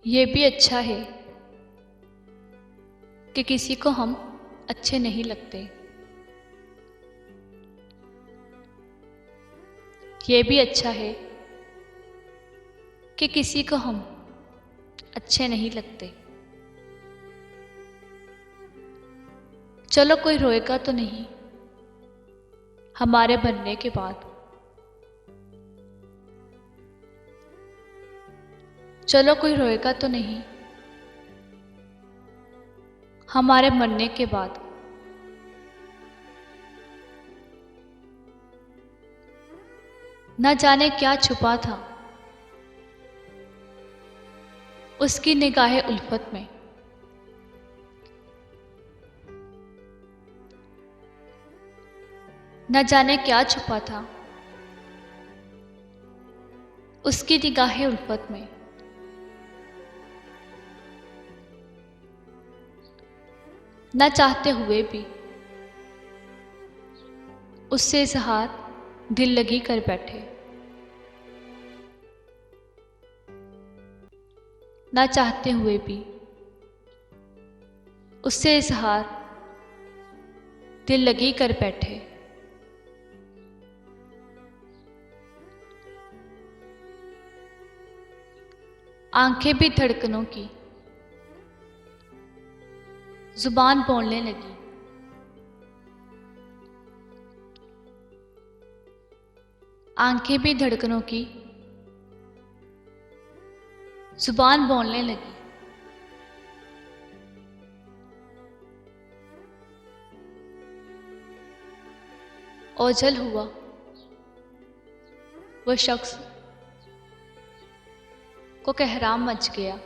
ये भी अच्छा है कि किसी को हम अच्छे नहीं लगते। ये भी अच्छा है कि किसी को हम अच्छे नहीं लगते। चलो कोई रोएगा तो नहीं हमारे मरने के बाद। चलो कोई रोएगा तो नहीं हमारे मरने के बाद। न जाने क्या छुपा था उसकी निगाहे उल्फत में। न जाने क्या छुपा था उसकी निगाहे उल्फत में। न चाहते हुए भी उससे इज़हार दिल लगी कर बैठे। न चाहते हुए भी उससे इज़हार दिल लगी कर बैठे। आंखें भी धड़कनों की जुबान बोलने लगी। आंखें भी धड़कनों की जुबान बोलने लगी। ओझल हुआ वो शख्स को कहराम मच गया।